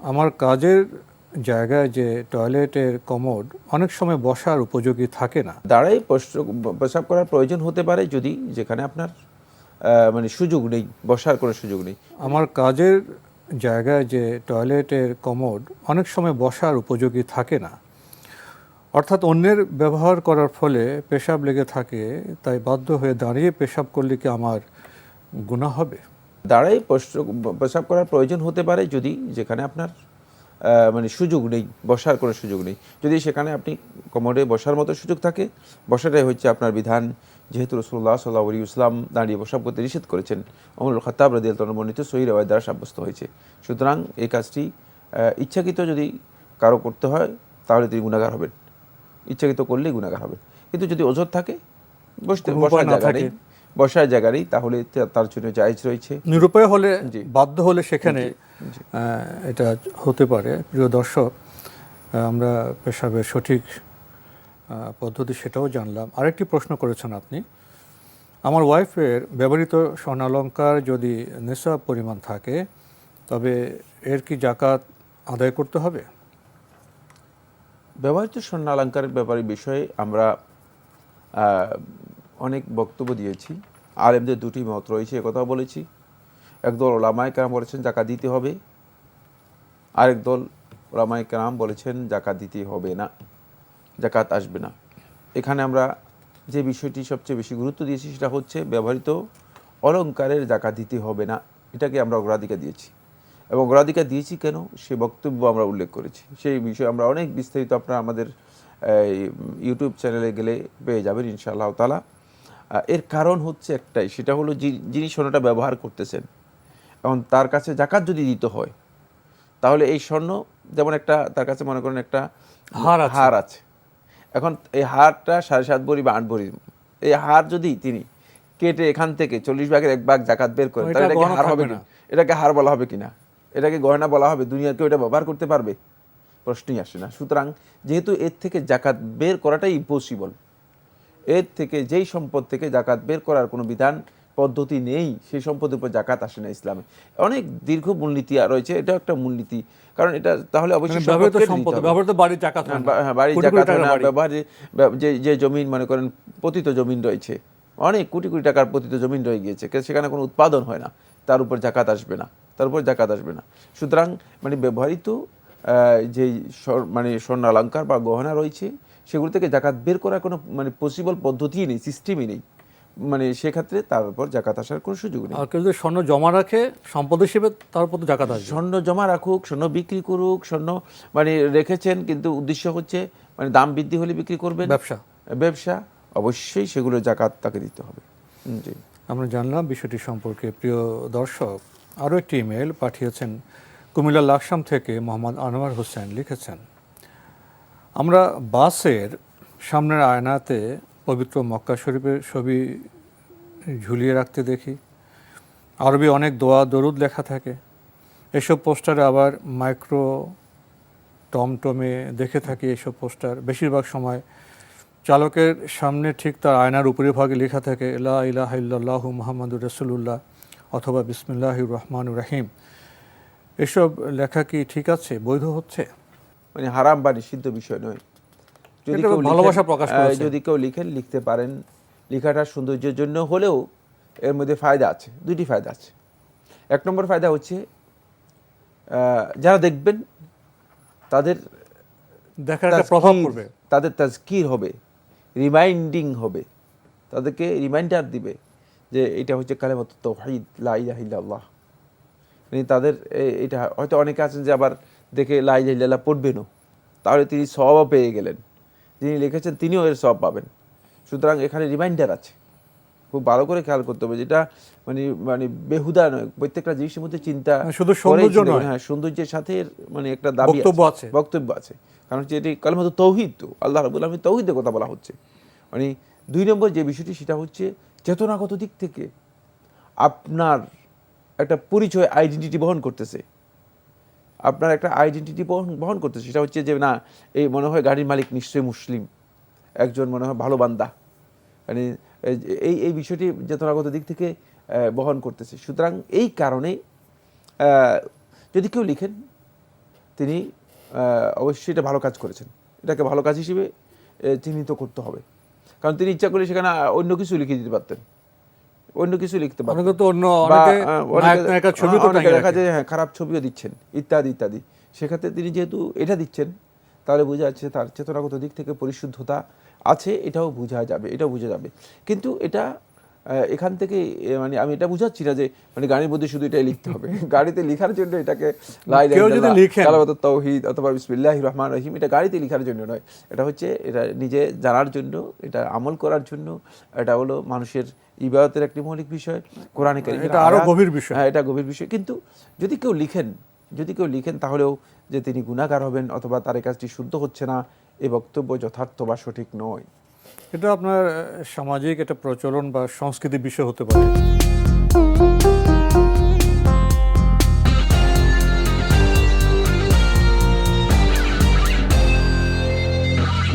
আমার কাজের জায়গায় যে টয়লেটের কমোড অনেক সময় বসার উপযোগী থাকে না। দাঁড়াই প্রস্রাব করার প্রয়োজন হতে পারে যদি যেখানে আপনার মানে সুযোগ নেই, বসার কোনো সুযোগ নেই। আমার কাজের জায়গায় যে টয়লেটের কমোড অনেক সময় বসার উপযোগী থাকে না, অর্থাৎ অন্যের ব্যবহার করার ফলে পেশাব লেগে থাকে, তাই বাধ্য হয়ে দাঁড়িয়ে পেশাব করলে কি আমার গুনাহ হবে? দাঁড়াই প্রস্রাব করার প্রয়োজন হতে পারে যদি যেখানে আপনার মানে সুযোগ নেই, বসার কোনো সুযোগ নেই। যদি সেখানে আপনি কমোডে বসার মতো সুযোগ থাকে, বসাটাই হচ্ছে আপনার বিধান। যেহেতু রাসূলুল্লাহ সাল্লাল্লাহু আলাইহি ওয়াসাল্লাম দাঁড়িয়ে প্রস্রাব করতে নিষেধ করেছেন, ওমর ইবনে খাত্তাব রাদিয়াল্লাহু আনহু বর্ণিত সহিহ রিওয়ায়াত দ্বারা সাব্যস্ত হয়েছে। সুতরাং এই কাজটি ইচ্ছাকৃত যদি কারো করতে হয় তাহলে তিনি গুনাহগার হবেন, ইচ্ছাকৃত করলেই গুনাহগার হবেন। কিন্তু যদি ওজর থাকে, বসার জায়গা নেই, তাহলে তার জন্য জায়েজ রয়েছে। নিরুপায় হলে, বাধ্য হলে সেখানে এটা হতে পারে। প্রিয় দর্শক, আমরা পেশাবের সঠিক পদ্ধতি সেটাও জানলাম। আরেকটি প্রশ্ন করেছেন আপনি, আমার ওয়াইফের ব্যবহৃত স্বর্ণালঙ্কার যদি নেশাব পরিমাণ থাকে তবে এর কি জাকাত আদায় করতে হবে? ব্যবহৃত স্বর্ণালঙ্কারের ব্যাপারে বিষয়ে আমরা অনেক বক্তব্য দিয়েছি। আলেমদের দুটি মত রয়েছে, একথাও বলেছি। একদল ওলামায়ে কেরাম বলেছেন জাকাত দিতে হবে, আরেক দল ওলামায়ে কেরাম বলেছেন জাকাত দিতে হবে না, জাকাত আসবে না। এখানে আমরা যে বিষয়টি সবচেয়ে বেশি গুরুত্ব দিয়েছি সেটা হচ্ছে ব্যবহৃত অলঙ্কারের জাকাত দিতে হবে না, এটাকে আমরা অগ্রাধিকার দিয়েছি। এবং অগ্রাধিকার দিয়েছি কেন, সে বক্তব্য আমরা উল্লেখ করেছি। সেই বিষয়ে আমরা অনেক বিস্তারিত আপনারা আমাদের ইউটিউব চ্যানেলে গেলে পেয়ে যাবেন ইনশাআল্লাহ তাআলা। এর কারণ হচ্ছে একটাই, সেটা হলো যিনি স্বর্ণটা ব্যবহার করতেছেন, এখন তার কাছে জাকাত যদি দিতে হয় তাহলে এই স্বর্ণ যেমন একটা তার কাছে মনে করেন একটা হার আছে। এখন এই হারটা 7.5 ভরি বা 8 ভরি, এই হার যদি তিনি কেটে এখান থেকে 40 ভাগের 1 ভাগ জাকাত বের করেন, তাহলে এটাকে হার হবে না? এটাকে হার বলা হবে কিনা, এটাকে গয়না বলা হবে? দুনিয়ার কেউ এটা ব্যবহার করতে পারবে? প্রশ্নই আসে না। সুতরাং যেহেতু এর থেকে জাকাত বের করাটাই ইম্পসিবল, এর থেকে যেই সম্পদ থেকে জাকাত বের করার কোনো বিধান পদ্ধতি নেই, সেই সম্পদের উপর জাকাত আসে না ইসলামে। অনেক দীর্ঘ মূলনীতি রয়েছে, এটা একটা মূলনীতি। কারণ এটা তাহলে অবশ্যই বাড়ির জাকাত হয় না, যে জমিন মনে করেন পতিত জমিন রয়েছে, অনেক কোটি কোটি টাকার পতিত জমিন রয়ে গিয়েছে, সেখানে কোনো উৎপাদন হয় না, তার উপর জাকাত আসবে না, তার উপর জাকাত আসবে না। সুতরাং মানে ব্যবহৃত যে মানে স্বর্ণালঙ্কার বা গহনা রয়েছে সেগুলো থেকে জাকাত বের করার কোনো মানে পসিবল পদ্ধতিই নেই, সিস্টেমই নেই, মানে সেক্ষেত্রে তার উপর জাকাত আসার কোনো সুযোগ নেই। আর কেউ যদি স্বর্ণ জমা রাখে সম্পদ হিসেবে, তার উপর জাকাত আসবে। স্বর্ণ জমা রাখুক, স্বর্ণ বিক্রি করুক, স্বর্ণ মানে রেখেছেন কিন্তু উদ্দেশ্য হচ্ছে মানে দাম বৃদ্ধি হলে বিক্রি করবেন, ব্যবসা, অবশ্যই সেগুলো জাকাত তাকে দিতে হবে। জি, আমরা জানলাম বিষয়টি সম্পর্কে। প্রিয় দর্শক, আরও একটি ইমেল পাঠিয়েছেন কুমিল্লা লাকসাম থেকে মোহাম্মদ আনোয়ার হোসেন। লিখেছেন, আমরা বাসের সামনের আয়নাতে পবিত্র মক্কা শরীফের ছবি ঝুলিয়ে রাখতে দেখি। আরবি অনেক দোয়া দরুদ লেখা থাকে। এসব পোস্টারে আবার মাইক্রো টমটমে দেখে থাকি এসব পোস্টার। বেশিরভাগ সময় চালকের সামনে ঠিক তার আয়নার উপরিভাগে লেখা থাকে লা ইলাহা ইল্লাল্লাহু মুহাম্মাদুর রাসূলুল্লাহ অথবা বিসমিল্লাহির রহমানির রহিম। এসব লেখা কি ঠিক আছে, বৈধ হচ্ছে? মানে হারাম বা নিষিদ্ধ বিষয় নয়। যদি কেউ ভালোবাসা প্রকাশ করে, যদি কেউ লিখেন, লিখতে পারেন। লেখাটা সৌন্দর্যের জন্য হলেও এর মধ্যে ফায়দা আছে, দুটি ফায়দা আছে। 1 নম্বর ফায়দা হচ্ছে যারা দেখবেন তাদের দেখার একটা প্রভাব পড়বে, তাদের তাজকির হবে, রিমাইন্ডিং হবে, তাদেরকে রিমাইন্ডার দিবে যে এটা হচ্ছে কালেমাত তাওহীদ লা ইলাহা ইল্লাল্লাহ। মানে তাদের এটা হয়তো অনেকে আছেন যে আবার দেখে লা ইলাহা ইল্লাল্লাহ পড়বেনও, তাহলে তিনি সওয়াব পেয়ে গেলেন, যিনি লিখেছেন তিনিও এর সওয়াব পাবেন। সুতরাং এখানে রিমাইন্ডার আছে, খুব ভালো করে খেয়াল করতে হবে। যেটা মানে মানে বেহুদা নয়, প্রত্যেকটা জিনিসের মধ্যে চিন্তা, শুধু সৌন্দর্য নয়, হ্যাঁ সৌন্দর্যের সাথে মানে একটা দাবি আছে, বক্তব্য আছে। কারণ হচ্ছে এটি কালেমাত তাওহীদ, তো আল্লাহ রাব্বুল আলামিন তাওহীদের কথা বলা হচ্ছে। মানে 2 নম্বর যে বিষয়টি সেটা হচ্ছে চেতনাগত দিক থেকে আপনার একটা পরিচয়, আইডেন্টিটি বহন করতেছে, আপনার একটা আইডেন্টিটি বহন করতেছে। সেটা হচ্ছে যে না, এই মনে হয় গাড়ির মালিক নিশ্চয়ই মুসলিম, একজন মনে হয় ভালো বান্দা, মানে এই বিষয়টি চেতনাগত দিক থেকে বহন করতেছে। সুতরাং এই কারণে যদি কেউ লিখেন তিনি অবশ্যই এটা ভালো কাজ করেছেন। এটাকে ভালো কাজ হিসেবে চিহ্নিত করতে হবে, কারণ তিনি ইচ্ছা করলে সেখানে অন্য কিছু লিখে দিতে পারতেন, অন্য কিছু লিখতে পারতেন। অনেকে তো অন্য বা অনেকে নায়ক নায়িকার ছবি তো অনেকে টাঙিয়ে দেখা রাখে। যায় হ্যাঁ খারাপ ছবিও দিচ্ছেন ইত্যাদি ইত্যাদি। সেক্ষেত্রে তিনি যেহেতু এটা দিচ্ছেন, তাহলে বোঝা যাচ্ছে তার চেতনাগত দিক থেকে পরিশুদ্ধতা আছে, এটাও বোঝা যাবে, এটাও বোঝা যাবে। কিন্তু এটা এখান থেকে মানে আমি এটা বুঝাচ্ছি না যে মানে গাড়ির মধ্যে শুধু এটাই লিখতে হবে। গাড়িতে লেখার জন্য এটাকে লা ইলাহা কেউ যদি ইল্লাল্লাহ, লিখেন কালিমাতুত তাওহীদ অথবা বিসমিল্লাহির রহমানির রহিম, এটা গাড়িতে লেখার জন্য নয়। এটা হচ্ছে এটা নিজে জানার জন্য, এটা আমল করার জন্য। এটা হলো মানুষের ইবাদতের একটি মৌলিক বিষয়, কোরআনে কারীমের এটা আরো আয়াত। গভীর বিষয়। হ্যাঁ, এটা গভীর বিষয়। কিন্তু যদি কেউ লিখেন তাহলেও যে তিনি গুনাহগার হবেন অথবা তার এই কাজটি শুদ্ধ হচ্ছে না, এই বক্তব্য যথার্থ বা সঠিক নয়। এটা আপনার সামাজিক একটা প্রচলন বা সংস্কৃতির বিষয় হতে পারে।